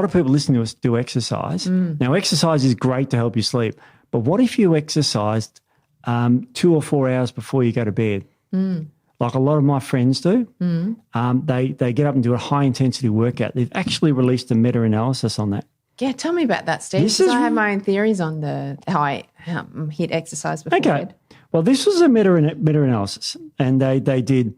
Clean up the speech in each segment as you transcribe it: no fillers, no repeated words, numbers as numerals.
lot of people listening to us do exercise. Now, exercise is great to help you sleep, but what if you exercised 2 or 4 hours before you go to bed? Like a lot of my friends do. They get up and do a high-intensity workout. They've actually released a meta-analysis on that. Yeah, tell me about that, Steve. Because I have my own theories on how I hit exercise before bed. Well, this was a meta-analysis, and they did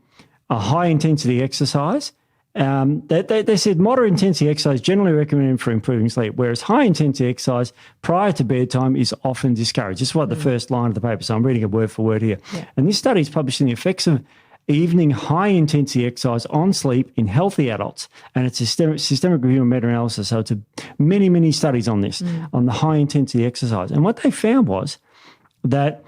a high-intensity exercise. They said moderate intensity exercise generally recommended for improving sleep, whereas high intensity exercise prior to bedtime is often discouraged. This is what the first line of the paper, so I'm reading it word for word here. Yeah. And this study is published in the effects of evening high intensity exercise on sleep in healthy adults, and it's a systemic review and meta-analysis. So it's many, many studies on this, on the high intensity exercise. And what they found was that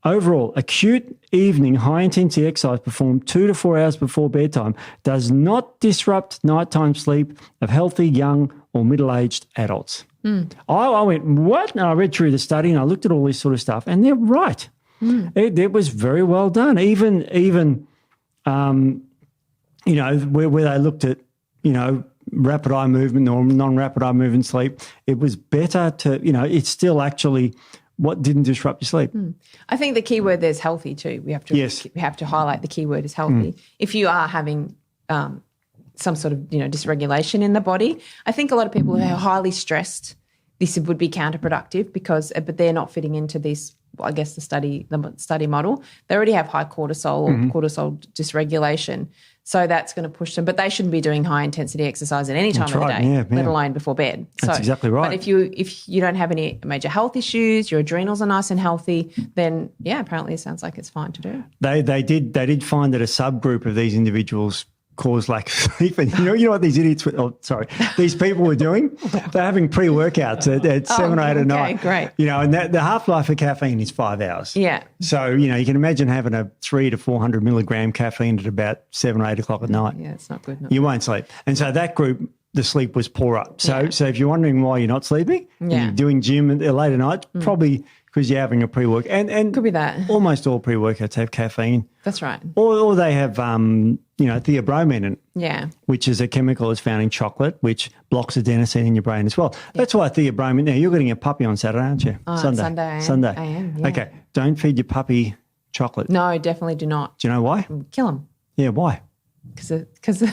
overall, acute evening high-intensity exercise performed 2 to 4 hours before bedtime does not disrupt nighttime sleep of healthy, young or middle-aged adults. I went, what? And I read through the study and I looked at all this sort of stuff, and they're right. It was very well done. Even you know, where they looked at, you know, rapid eye movement or non-rapid eye movement sleep, it was better to, you know, it's still actually what didn't disrupt your sleep. I think the key word there is healthy too. We have to highlight the key word is healthy. If you are having some sort of, you know, dysregulation in the body, I think a lot of people who are highly stressed, this would be counterproductive but they're not fitting into this, I guess, the study model. They already have high cortisol or cortisol dysregulation. So that's going to push them. But they shouldn't be doing high-intensity exercise at any time of the day, let alone before bed. That's exactly right. But if you don't have any major health issues, your adrenals are nice and healthy, then, yeah, apparently it sounds like it's fine to do. They did find that a subgroup of these individuals cause lack of sleep. And you know what these these people were doing? They're having pre-workouts at 7 or 8 at night. Great. You know, and the half-life of caffeine is 5 hours. Yeah. So, you know, you can imagine having a 300 to 400 milligram caffeine at about 7 or 8 o'clock at night. Yeah, it's not good. You won't sleep. And so that group, the sleep was poorer. So if you're wondering why you're not sleeping, and you're doing gym late at night, probably because you're having a pre-work. And could be that. Almost all pre-workouts have caffeine. That's right. Or they have, you know, theobromine in it. Yeah. Which is a chemical that's found in chocolate, which blocks adenosine in your brain as well. Yeah. That's why theobromine. Now, you're getting a puppy on Saturday, aren't you? Sunday. I am, yeah. Okay. Don't feed your puppy chocolate. No, definitely do not. Do you know why? Kill him. Yeah, why? Because the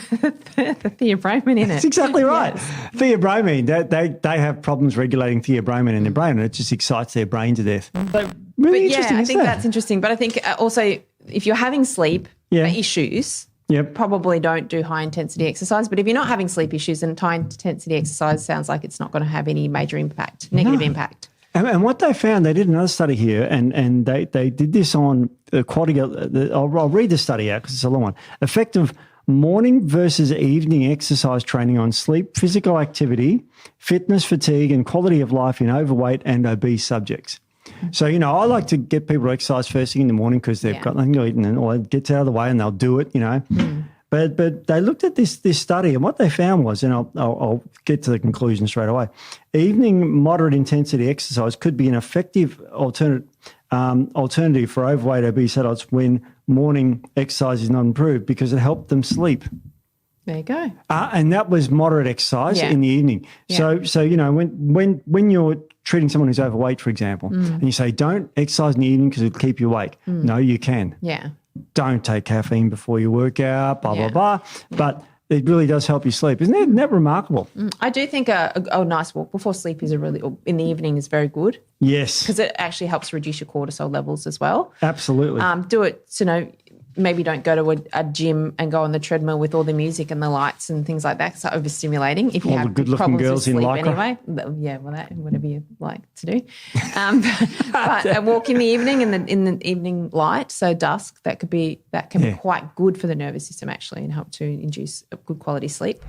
theobromine in it. That's exactly right. Yes. Theobromine, they have problems regulating theobromine in their brain, and it just excites their brain to death. So really interesting. Yeah, I think that's interesting. But I think also if you're having sleep issues, probably don't do high-intensity exercise. But if you're not having sleep issues, then high-intensity exercise sounds like it's not going to have any major impact, negative impact. And what they found, they did another study here, and they did this on I'll read the study out because it's a long one. Effective morning versus evening exercise training on sleep, physical activity, fitness, fatigue, and quality of life in overweight and obese subjects. So, you know, I like to get people to exercise first thing in the morning because they've got nothing to eat, and all it gets out of the way and they'll do it, you know. But they looked at this study, and what they found was, and I'll get to the conclusion straight away, evening moderate intensity exercise could be an effective alternative for overweight obese adults when morning exercise is not improved because it helped them sleep. There you go. And that was moderate exercise in the evening. Yeah. So you know, when you're treating someone who's overweight, for example, and you say don't exercise in the evening because it'll keep you awake. No, you can. Yeah. Don't take caffeine before you work out, blah, blah, blah. But it really does help you sleep. Isn't that remarkable? I do think a nice walk before sleep in the evening is very good. Yes. Because it actually helps reduce your cortisol levels as well. Absolutely. Do it, you know, maybe don't go to a gym and go on the treadmill with all the music and the lights and things like that. It's overstimulating. If you all have the good-looking problems girls with sleep in lycra. anyway. Yeah, well, whatever you like to do. But a walk in the evening in the evening light, so dusk, that can be quite good for the nervous system actually and help to induce a good quality sleep.